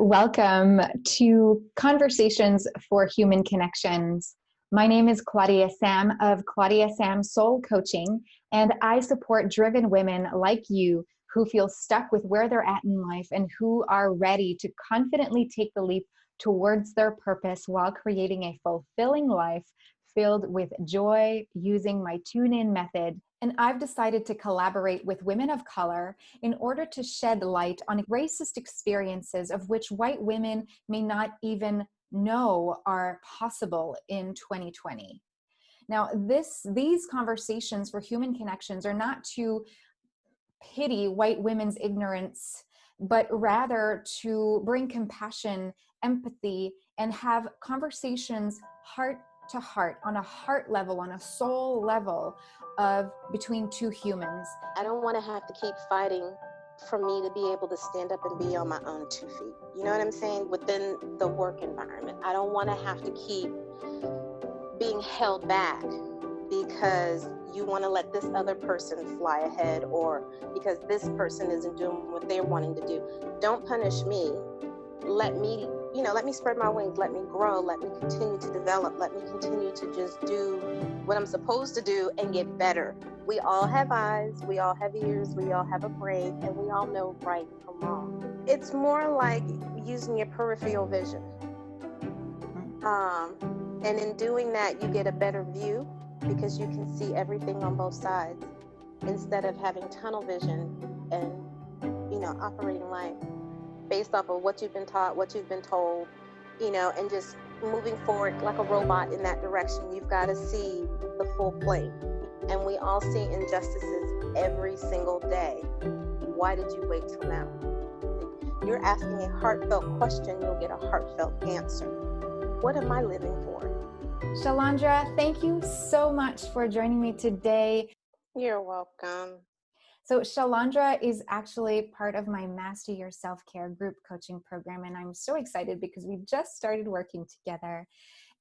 welcome to Conversations for Human Connections. My name is Claudia-Sam of Claudia-Sam Soul Coaching, and I support driven women like you who feel stuck with where they're at in life and who are ready to confidently take the leap towards their purpose while creating a fulfilling life filled with joy using my tune-in method. And I've decided to collaborate with women of color in order to shed light on racist experiences of which white women may not even know are possible in 2020. Now, these conversations for human connections are not to pity white women's ignorance, but rather to bring compassion, empathy, and have conversations heart to heart, on a heart level, on a soul level of between two humans. I don't want to have to keep fighting for me to be able to stand up and be on my own 2 feet. You know what I'm saying? Within the work environment. I don't want to have to keep being held back because you want to let this other person fly ahead or because this person isn't doing what they're wanting to do. Don't punish me. Let me spread my wings, let me grow, let me continue to develop, let me continue to just do what I'm supposed to do and get better. We all have eyes, we all have ears, we all have a brain, and we all know right from wrong. It's more like using your peripheral vision. And in doing that, you get a better view because you can see everything on both sides instead of having tunnel vision and, operating life based off of what you've been taught, what you've been told, and just moving forward like a robot in that direction. You've got to see the full plate. And we all see injustices every single day. Why did you wait till now? If you're asking a heartfelt question, you'll get a heartfelt answer. What am I living for? Shalaundra, thank you so much for joining me today. You're welcome. So Shalaundra is actually part of my Master Your Self-Care group coaching program, and I'm so excited because we just started working together.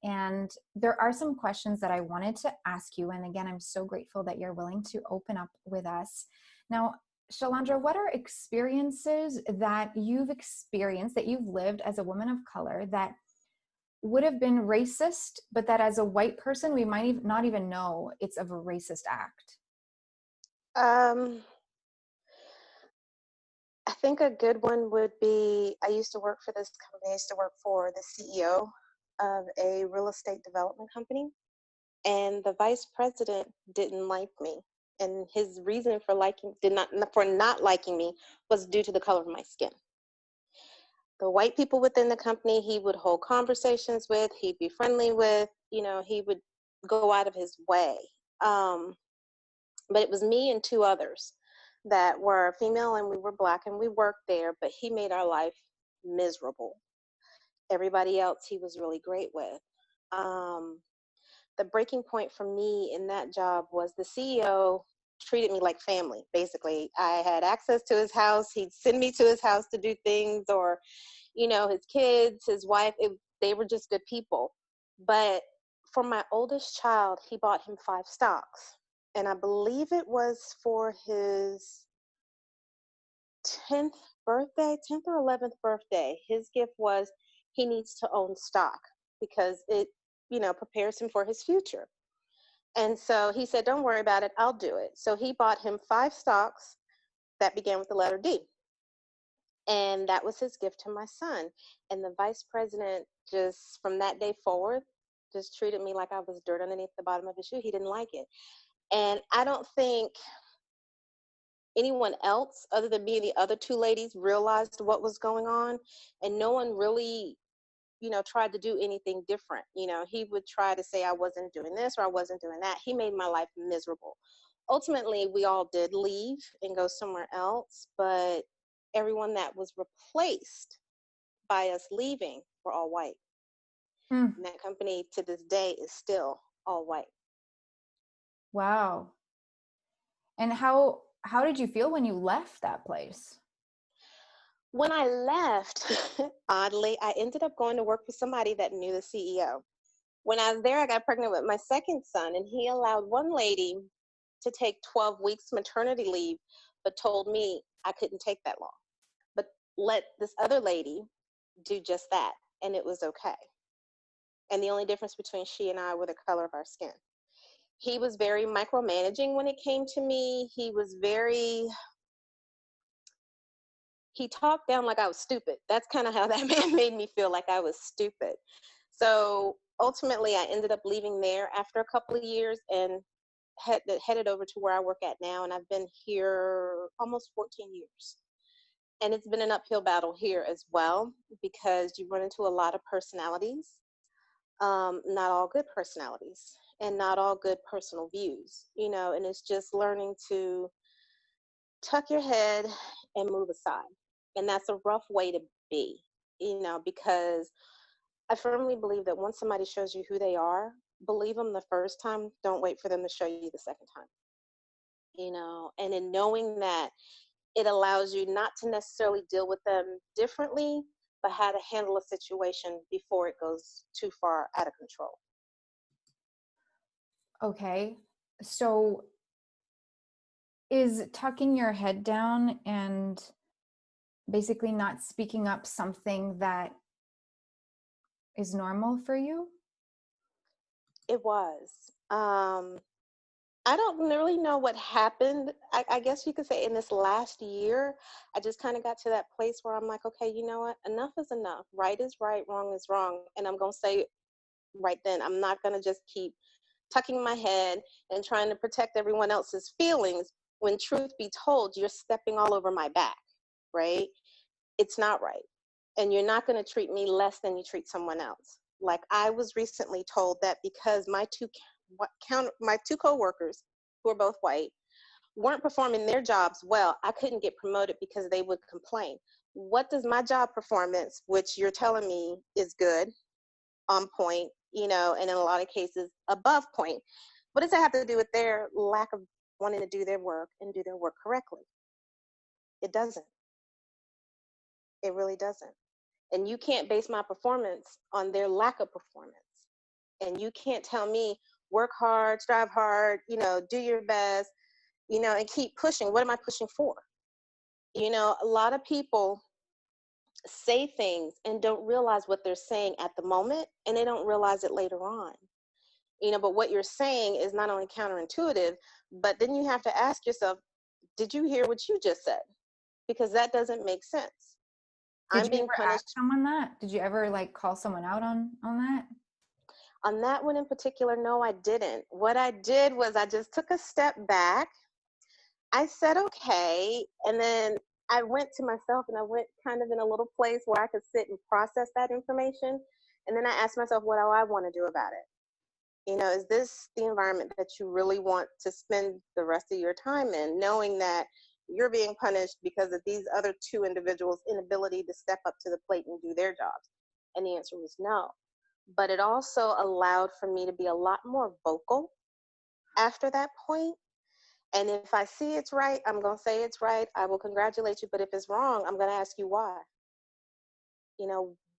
And there are some questions that I wanted to ask you. And again, I'm so grateful that you're willing to open up with us. Now, Shalaundra, what are experiences that you've experienced, that you've lived as a woman of color that would have been racist, but that as a white person, we might not even know it's of a racist act? I think a good one would be, I used to work for this company. I used to work for the CEO of a real estate development company, and the vice president didn't like me. And his reason for not liking me was due to the color of my skin. The white people within the company, he would hold conversations with, he'd be friendly with, he would go out of his way. But it was me and 2 others that were female and we were Black and we worked there, but he made our life miserable. Everybody else he was really great with. The breaking point for me in that job was the CEO treated me like family, basically. I had access to his house. He'd send me to his house to do things, or, his kids, his wife, they were just good people. But for my oldest child, he bought him 5 stocks. And I believe it was for his 10th or 11th birthday. His gift was he needs to own stock because it, prepares him for his future. And so he said, don't worry about it, I'll do it. So he bought him 5 stocks that began with the letter D. And that was his gift to my son. And the vice president just from that day forward just treated me like I was dirt underneath the bottom of his shoe. He didn't like it. And I don't think anyone else other than me and the other 2 ladies realized what was going on. And no one really, tried to do anything different. He would try to say I wasn't doing this or I wasn't doing that. He made my life miserable. Ultimately, we all did leave and go somewhere else, but everyone that was replaced by us leaving were all white. And that company to this day is still all white. Wow. And how did you feel when you left that place? When I left, oddly, I ended up going to work for somebody that knew the CEO. When I was there, I got pregnant with my second son, and he allowed one lady to take 12 weeks maternity leave, but told me I couldn't take that long. But let this other lady do just that. And it was okay. And the only difference between she and I were the color of our skin. He was very micromanaging when it came to me. He talked down like I was stupid. That's kind of how that man made me feel, like I was stupid. So ultimately, I ended up leaving there after a couple of years and headed over to where I work at now. And I've been here almost 14 years. And it's been an uphill battle here as well, because you run into a lot of personalities, not all good personalities, and not all good personal views, and it's just learning to tuck your head and move aside. And that's a rough way to be, because I firmly believe that once somebody shows you who they are, believe them the first time, don't wait for them to show you the second time, and in knowing that, it allows you not to necessarily deal with them differently, but how to handle a situation before it goes too far out of control. Okay. So is tucking your head down and basically not speaking up something that is normal for you? It was. I don't really know what happened. I guess you could say in this last year, I just kind of got to that place where I'm like, okay, you know what? Enough is enough. Right is right, wrong is wrong. And I'm going to say right then, I'm not going to just keep tucking my head and trying to protect everyone else's feelings when, truth be told, you're stepping all over my back, right? It's not right. And you're not going to treat me less than you treat someone else. Like, I was recently told that because my two coworkers, who are both white, weren't performing their jobs well, I couldn't get promoted because they would complain. What does my job performance, which you're telling me is good, on point, and in a lot of cases above point, what does that have to do with their lack of wanting to do their work and do their work correctly? It doesn't. It really doesn't. And you can't base my performance on their lack of performance. And you can't tell me, work hard, strive hard, do your best, and keep pushing. What am I pushing for? A lot of people say things and don't realize what they're saying at the moment, and they don't realize it later on. But what you're saying is not only counterintuitive, but then you have to ask yourself, did you hear what you just said? Because that doesn't make sense. Did you ever ask someone that? Did you ever call someone out on that? On that one in particular, no, I didn't. What I did was I just took a step back. I said, okay. And then I went to myself, and I went kind of in a little place where I could sit and process that information. And then I asked myself, what do I want to do about it? Is this the environment that you really want to spend the rest of your time in, knowing that you're being punished because of these other two individuals' inability to step up to the plate and do their jobs? And the answer was no. But it also allowed for me to be a lot more vocal after that point. And if I see it's right, I'm going to say it's right. I will congratulate you. But if it's wrong, I'm going to ask you why.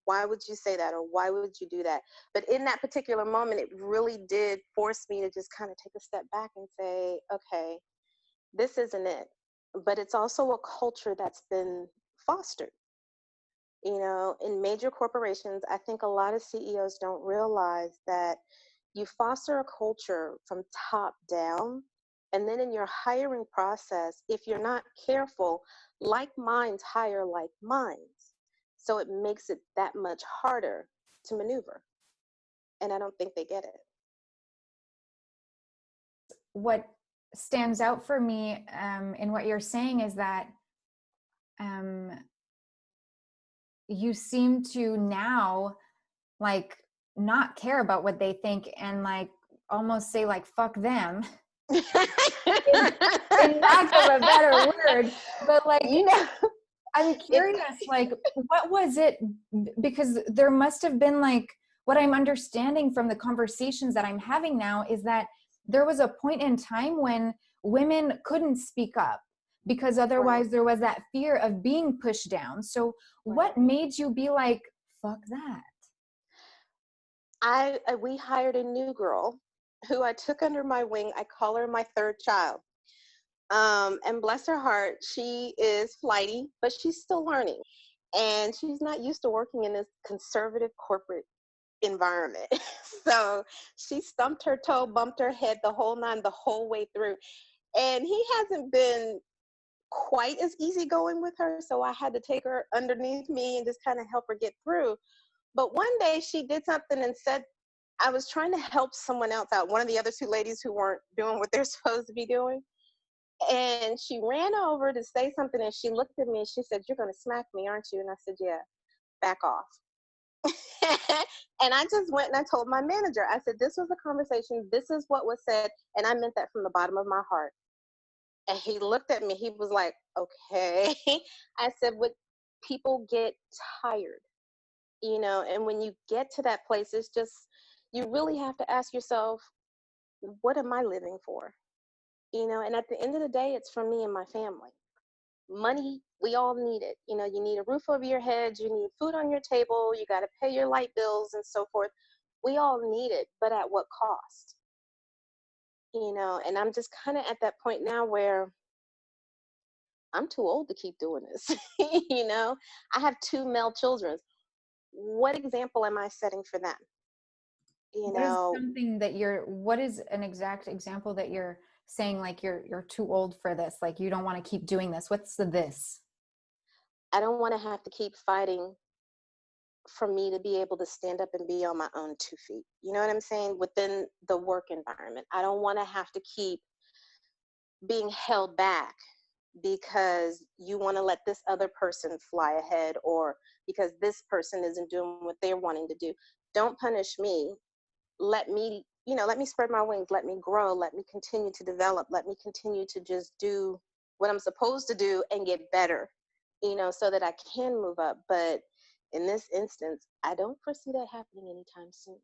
Why would you say that? Or why would you do that? But in that particular moment, it really did force me to just kind of take a step back and say, okay, this isn't it. But it's also a culture that's been fostered. In major corporations, I think a lot of CEOs don't realize that you foster a culture from top down. And then in your hiring process, if you're not careful, like minds hire like minds. So it makes it that much harder to maneuver. And I don't think they get it. What stands out for me in what you're saying is that you seem to now not care about what they think and almost say fuck them in lack of a better word, but I'm curious, what was it? Because there must have been what I'm understanding from the conversations that I'm having now is that there was a point in time when women couldn't speak up because otherwise there was that fear of being pushed down. So what made you be like, fuck that? We hired a new girl who I took under my wing. I call her my third child. And bless her heart, she is flighty, but she's still learning. and she's not used to working in this conservative corporate environment. So she stumped her toe, bumped her head, the whole nine, the whole way through. And he hasn't been quite as easygoing with her. So I had to take her underneath me and just kind of help her get through. But one day she did something and said, I was trying to help someone else out, one of the other two ladies who weren't doing what they're supposed to be doing. And she ran over to say something, and she looked at me and she said, "You're going to smack me, aren't you?" And I said, "Yeah, back off." And I just went and I told my manager, I said, "This was a conversation. This is what was said." And I meant that from the bottom of my heart. And he looked at me. He was like, "Okay." I said, "What people get tired, and when you get to that place, it's just, you really have to ask yourself, what am I living for? And at the end of the day, it's for me and my family. Money, we all need it. You need a roof over your head, you need food on your table, you got to pay your light bills and so forth. We all need it, but at what cost? And I'm just kind of at that point now where I'm too old to keep doing this. I have two male children. What example am I setting for them? What is an exact example that you're saying, like you're too old for this, like you don't want to keep doing this? What's this? I don't want to have to keep fighting for me to be able to stand up and be on my own 2 feet. You know what I'm saying? Within the work environment, I don't want to have to keep being held back because you want to let this other person fly ahead, or because this person isn't doing what they're wanting to do. Don't punish me. Let me spread my wings, let me grow, let me continue to develop, let me continue to just do what I'm supposed to do and get better, so that I can move up. But in this instance, I don't foresee that happening anytime soon.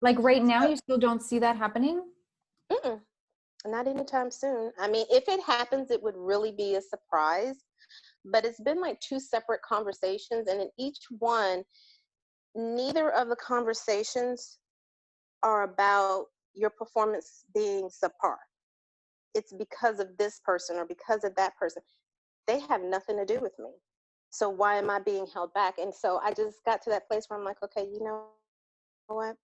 Like right now, you still don't see that happening? Not anytime soon. I mean, if it happens, it would really be a surprise. But it's been like two separate conversations, and in each one, neither of the conversations are about your performance being subpar. It's because of this person or because of that person. They have nothing to do with me. So why am I being held back? And so I just got to that place where I'm like, okay, you know what?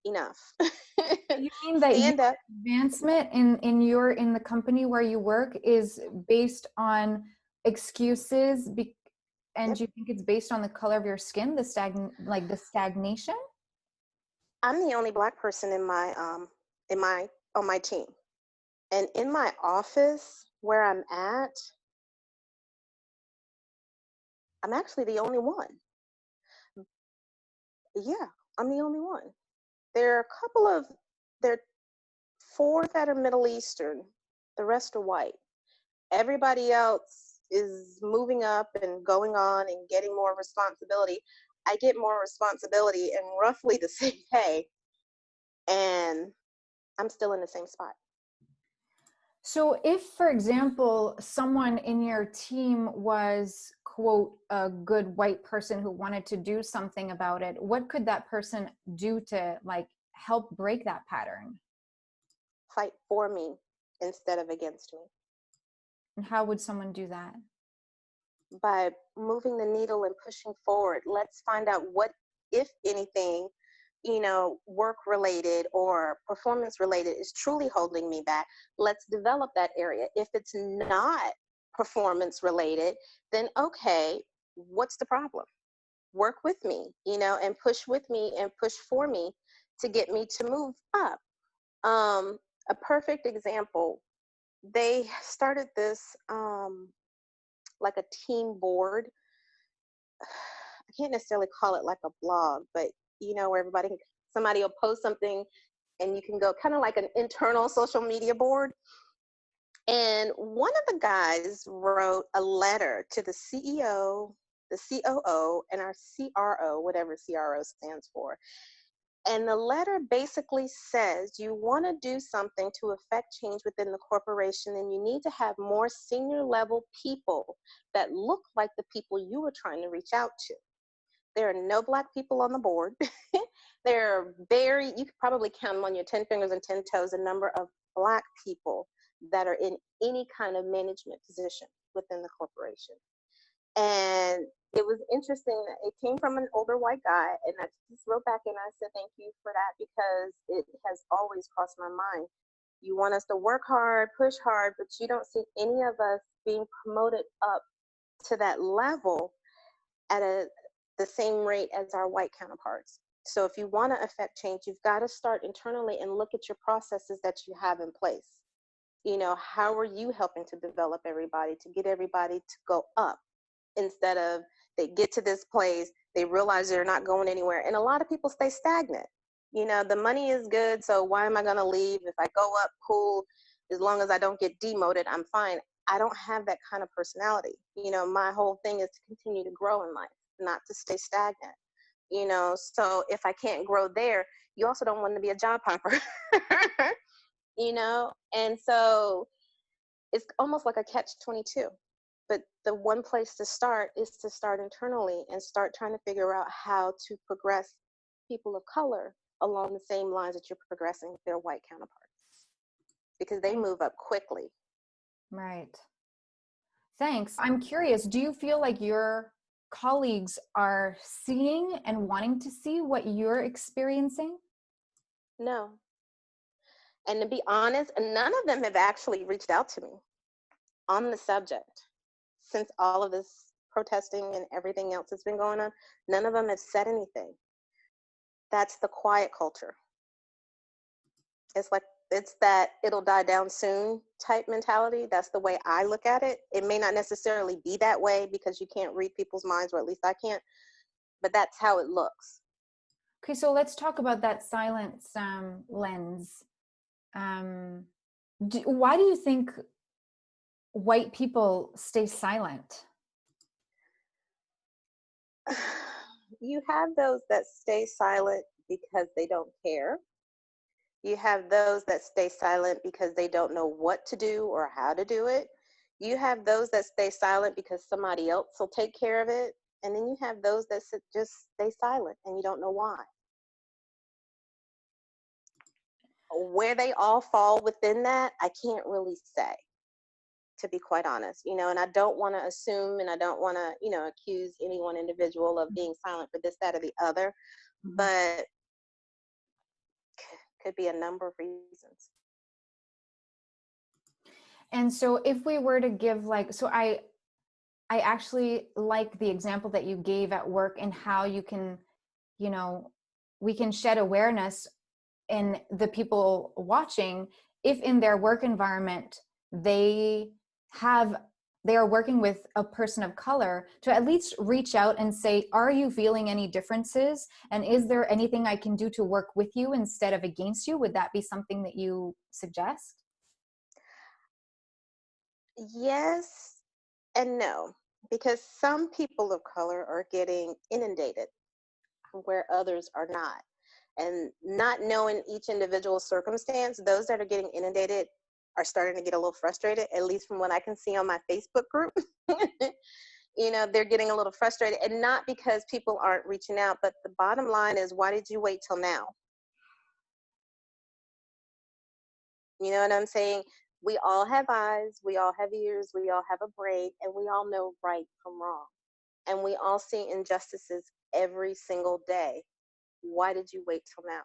Enough. You mean that Stand your up. advancement in the company where you work is based on excuses, and Yep. you think it's based on the color of your skin, the stagnation? I'm the only Black person on my team. And in my office where I'm at, I'm actually the only one. Yeah, I'm the only one. There are 4 that are Middle Eastern. The rest are white. Everybody else is moving up and going on and getting more responsibility. I get more responsibility and roughly the same pay, and I'm still in the same spot. So if, for example, someone in your team was, quote, a good white person who wanted to do something about it, what could that person do to help break that pattern? Fight for me instead of against me. And how would someone do that? By moving the needle and pushing forward. Let's find out what, if anything, work related or performance related is truly holding me back. Let's develop that area. If it's not performance related, then okay, what's the problem? Work with me, and push with me and push for me to get me to move up. A perfect example, they started this like a team board. I can't necessarily call it like a blog, but where somebody will post something and you can go kind of like an internal social media board. And one of the guys wrote a letter to the CEO, the COO, and our CRO, whatever CRO stands for. And the letter basically says, you want to do something to affect change within the corporation, and you need to have more senior level people that look like the people you were trying to reach out to. There are no Black people on the board. You could probably count them on your 10 fingers and 10 toes, the number of Black people that are in any kind of management position within the corporation. And it was interesting that it came from an older white guy. And I just wrote back and I said, thank you for that, because it has always crossed my mind. You want us to work hard, push hard, but you don't see any of us being promoted up to that level at the same rate as our white counterparts. So if you want to affect change, you've got to start internally and look at your processes that you have in place. You know, how are you helping to develop everybody, to get everybody to go up, instead of they get to this place, they realize they're not going anywhere. And a lot of people stay stagnant. You know, the money is good, so why am I going to leave? If I go up, cool. As long as I don't get demoted, I'm fine. I don't have that kind of personality. You know, my whole thing is to continue to grow in life, not to stay stagnant. You know, so if I can't grow there, you also don't want to be a job hopper. You know, and so it's almost like a catch-22. But the one place to start is to start internally and start trying to figure out how to progress people of color along the same lines that you're progressing their white counterparts, because they move up quickly. Right. Thanks. I'm curious, do you feel like your colleagues are seeing and wanting to see what you're experiencing? No. And to be honest, none of them have actually reached out to me on the subject since all of this protesting and everything else that's been going on. None of them have said anything. That's the quiet culture. It's that it'll die down soon type mentality. That's the way I look at it. It may not necessarily be that way because you can't read people's minds, or at least I can't, but that's how it looks. Okay, so let's talk about that silence lens. Why do you think white people stay silent? You have those that stay silent because they don't care. You have those that stay silent because they don't know what to do or how to do it. You have those that stay silent because somebody else will take care of it. And then you have those that just stay silent and you don't know why. Where they all fall within that, I can't really say, to be quite honest. You know, and I don't want to assume, and I don't want to, you know, accuse any one individual of being silent for this, that, or the other. Mm-hmm. But could be a number of reasons. And so if we were to give I actually like the example that you gave at work, and how you can, you know, we can shed awareness in the people watching if in their work environment they are working with a person of color, to at least reach out and say, are you feeling any differences? And is there anything I can do to work with you instead of against you? Would that be something that you suggest? Yes and no, because some people of color are getting inundated where others are not. And not knowing each individual circumstance, those that are getting inundated are starting to get a little frustrated, at least from what I can see on my Facebook group. You know, they're getting a little frustrated, and not because people aren't reaching out, but the bottom line is, why did you wait till now? You know what I'm saying? We all have eyes, we all have ears, we all have a brain, and we all know right from wrong. And we all see injustices every single day. Why did you wait till now?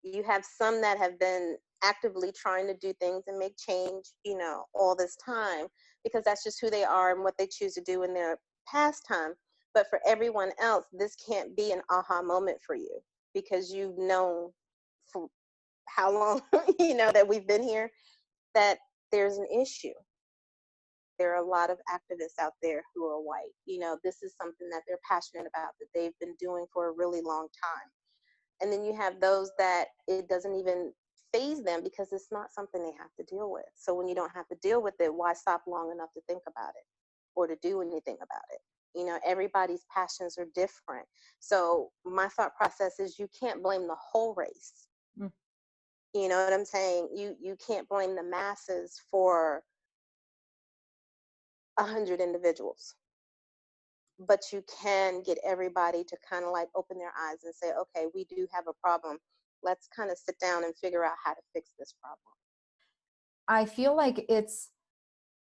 You have some that have been actively trying to do things and make change, you know, all this time, because that's just who they are and what they choose to do in their pastime. But for everyone else, this can't be an aha moment for you, because you've known for how long, you know, that we've been here, that there's an issue. There are a lot of activists out there who are white. You know, this is something that they're passionate about, that they've been doing for a really long time. And then you have those that it doesn't even faze them because it's not something they have to deal with. So when you don't have to deal with it, why stop long enough to think about it or to do anything about it? You know, everybody's passions are different. So my thought process is, you can't blame the whole race. Mm. You know what I'm saying? You can't blame the masses for 100 individuals. But you can get everybody to kind of like open their eyes and say, okay, we do have a problem. Let's kind of sit down and figure out how to fix this problem. I feel like it's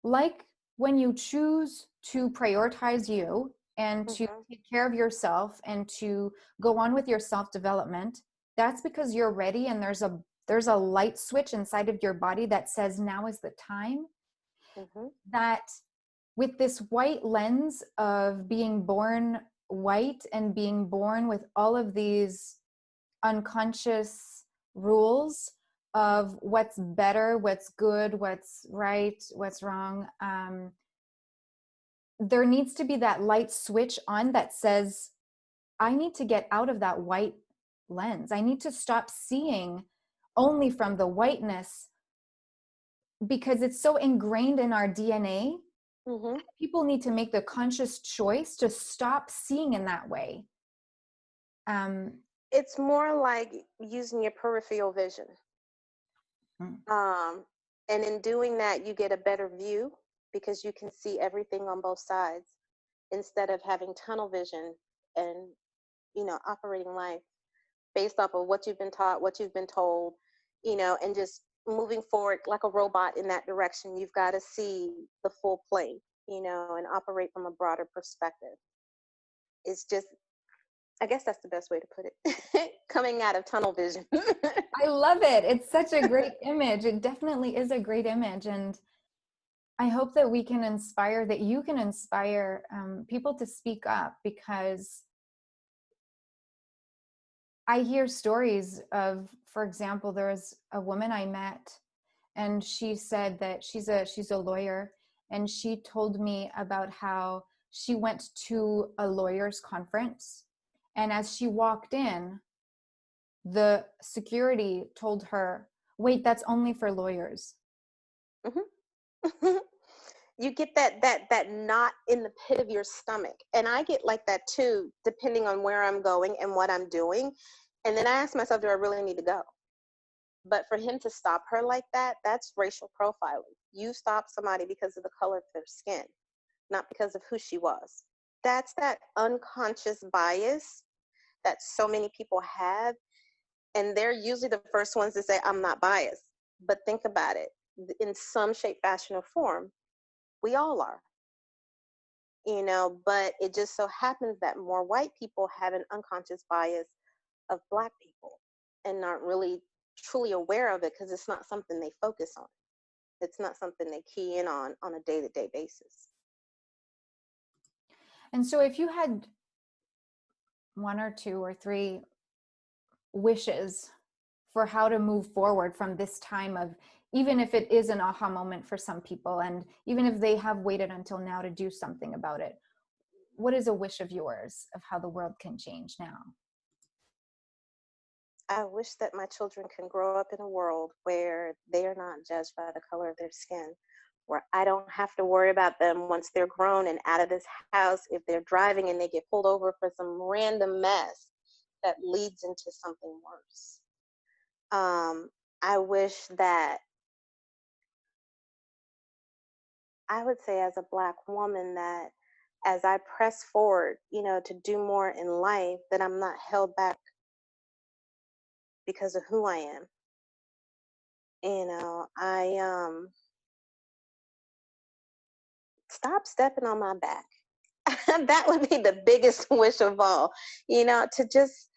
like when you choose to prioritize you and to Mm-hmm. take care of yourself and to go on with your self-development, that's because you're ready, and there's a light switch inside of your body that says now is the time. Mm-hmm. That with this white lens of being born white and being born with all of these unconscious rules of what's better, what's good, what's right, what's wrong, there needs to be that light switch on that says, I need to get out of that white lens. I need to stop seeing only from the whiteness, because it's so ingrained in our DNA. Mm-hmm. People need to make the conscious choice to stop seeing in that way. It's more like using your peripheral vision. Mm. And in doing that, you get a better view because you can see everything on both sides instead of having tunnel vision and, operating life based off of what you've been taught, what you've been told, and just moving forward like a robot in that direction. You've got to see the full plane, and operate from a broader perspective. It's just, I guess that's the best way to put it. Coming out of tunnel vision. I love it. It's such a great image. It definitely is a great image. And I hope that we can inspire, that you can inspire people to speak up, because I hear stories of, for example, there was a woman I met, and she said that she's a lawyer, and she told me about how she went to a lawyer's conference, and as she walked in, the security told her, wait, that's only for lawyers. Mm-hmm. You get that knot in the pit of your stomach, and I get like that too, depending on where I'm going and what I'm doing. And then I ask myself, do I really need to go? But for him to stop her like that, that's racial profiling. You stop somebody because of the color of their skin, not because of who she was. That's that unconscious bias that so many people have, and they're usually the first ones to say, I'm not biased. But think about it, in some shape, fashion, or form, we all are. But it just so happens that more white people have an unconscious bias of Black people and aren't really truly aware of it because it's not something they focus on. It's not something they key in on a day-to-day basis. And so if you had one or two or three wishes for how to move forward from this time of, even if it is an aha moment for some people, and even if they have waited until now to do something about it, what is a wish of yours of how the world can change now? I wish that my children can grow up in a world where they are not judged by the color of their skin, where I don't have to worry about them once they're grown and out of this house if they're driving and they get pulled over for some random mess that leads into something worse. I wish that, I would say as a Black woman, that as I press forward, to do more in life, that I'm not held back because of who I am. I stop stepping on my back. That would be the biggest wish of all, to just,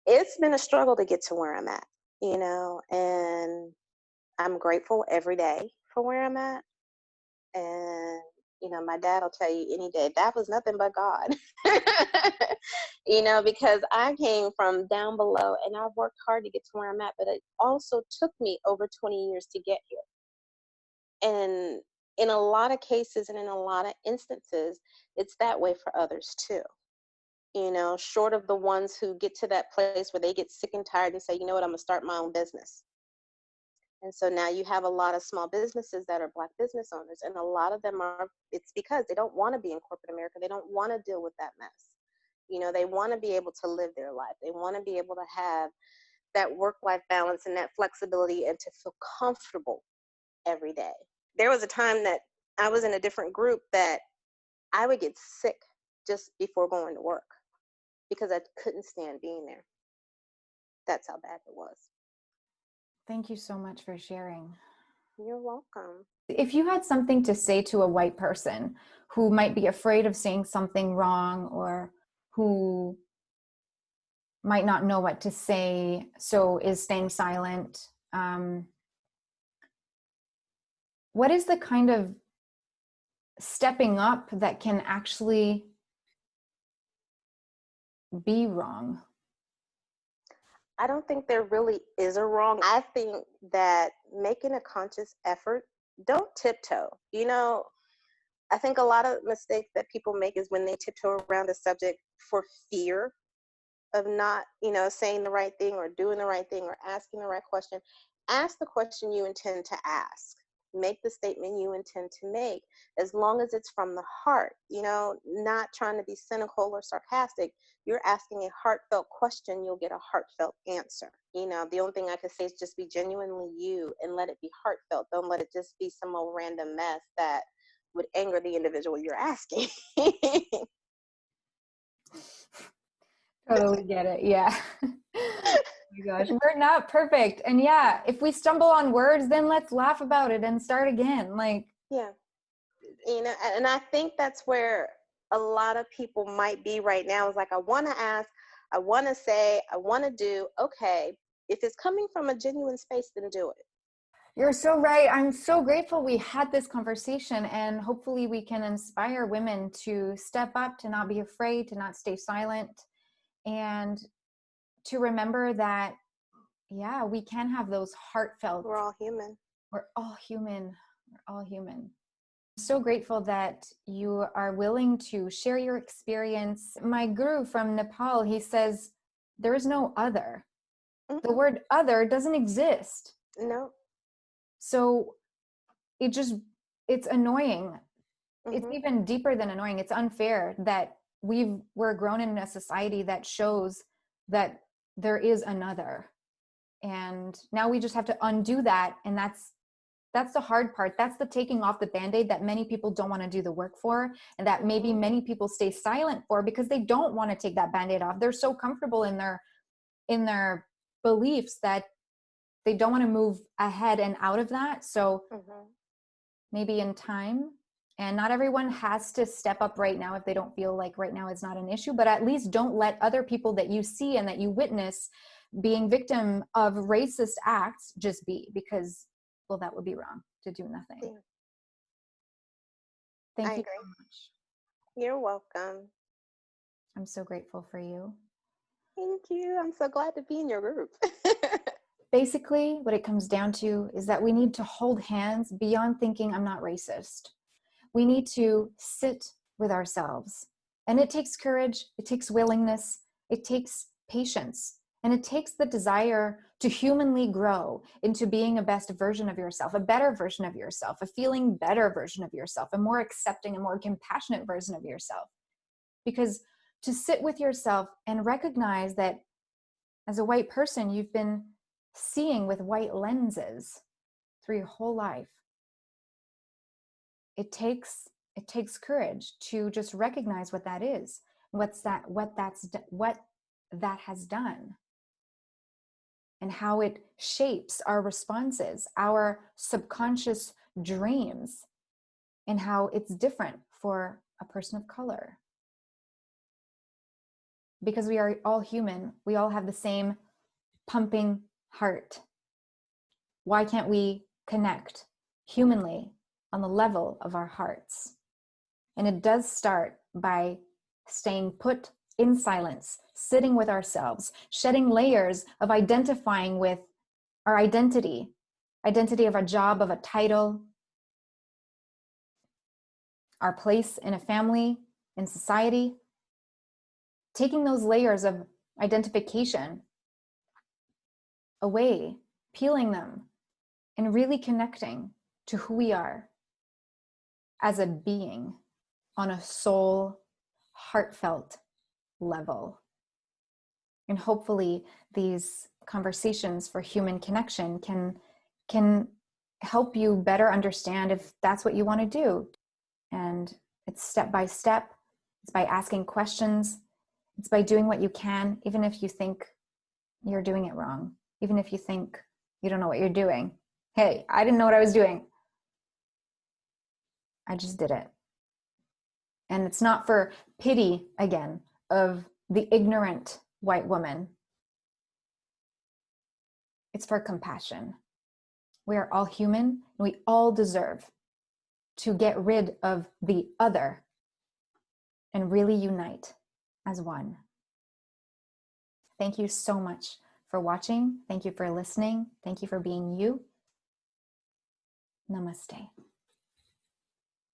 it's been a struggle to get to where I'm at, and I'm grateful every day for where I'm at. And, my dad will tell you any day, that was nothing but God, because I came from down below and I worked hard to get to where I'm at, but it also took me over 20 years to get here. And in a lot of cases and in a lot of instances, it's that way for others too. Short of the ones who get to that place where they get sick and tired and say, you know what, I'm going to start my own business. And so now you have a lot of small businesses that are Black business owners. And a lot of them it's because they don't want to be in corporate America. They don't want to deal with that mess. They want to be able to live their life. They want to be able to have that work-life balance and that flexibility and to feel comfortable every day. There was a time that I was in a different group that I would get sick just before going to work because I couldn't stand being there. That's how bad it was. Thank you so much for sharing. You're welcome. If you had something to say to a white person who might be afraid of saying something wrong, or who might not know what to say, so is staying silent, what is the kind of stepping up that can actually be wrong? I don't think there really is a wrong. I think that making a conscious effort, don't tiptoe. I think a lot of mistakes that people make is when they tiptoe around a subject for fear of not, saying the right thing or doing the right thing or asking the right question. Ask the question you intend to ask. Make the statement you intend to make, as long as it's from the heart, not trying to be cynical or sarcastic. You're asking a heartfelt question, you'll get a heartfelt answer. The only thing I could say is just be genuinely you and let it be heartfelt. Don't let it just be some old random mess that would anger the individual you're asking. Totally get it. Yeah. Oh my gosh, we're not perfect. And yeah, if we stumble on words, then let's laugh about it and start again. Like, yeah. And I think that's where a lot of people might be right now, is like, I want to ask, I want to say, I want to do. Okay, if it's coming from a genuine space, then do it. you're so right. I'm so grateful we had this conversation, and hopefully we can inspire women to step up, to not be afraid, to not stay silent, and to remember that, yeah, we can have those heartfelt. We're all human. We're all human. We're all human. I'm so grateful that you are willing to share your experience. My guru from Nepal, he says, there is no other. Mm-hmm. The word other doesn't exist. No. So it's annoying. Mm-hmm. It's even deeper than annoying. It's unfair that we're grown in a society that shows that there is another. And now we just have to undo that. And that's the hard part. That's the taking off the Band-Aid that many people don't want to do the work for, and that maybe many people stay silent for because they don't want to take that Band-Aid off. They're so comfortable in their beliefs that they don't want to move ahead and out of that. So maybe in time, and not everyone has to step up right now if they don't feel like right now is not an issue, but at least don't let other people that you see and that you witness being victim of racist acts just be, because, well, that would be wrong to do nothing. Yeah. Thank I you agree. so much. You're welcome. I'm so grateful for you. Thank you. I'm so glad to be in your group. Basically, what it comes down to is that we need to hold hands beyond thinking I'm not racist. We need to sit with ourselves. And it takes courage, it takes willingness, it takes patience, and it takes the desire to humanly grow into being a best version of yourself, a better version of yourself, a feeling better version of yourself, a more accepting, a more compassionate version of yourself. Because to sit with yourself and recognize that as a white person, you've been seeing with white lenses through your whole life. It takes courage to just recognize what that is, what that has done, and how it shapes our responses, our subconscious dreams, and how it's different for a person of color. Because we are all human, we all have the same pumping heart. Why can't we connect humanly on the level of our hearts? And it does start by staying put in silence, sitting with ourselves, shedding layers of identifying with our identity of a job, of a title, our place in a family, in society. Taking those layers of identification away, peeling them, and really connecting to who we are as a being on a soul, heartfelt level. And hopefully these conversations for human connection can help you better understand if that's what you want to do. And it's step by step. It's by asking questions. It's by doing what you can, even if you think you're doing it wrong, even if you think you don't know what you're doing. Hey, I didn't know what I was doing. I just did it. And it's not for pity, again, of the ignorant white woman. It's for compassion. We are all human, and we all deserve to get rid of the other and really unite as one. Thank you so much for watching. Thank you for listening. Thank you for being you. Namaste.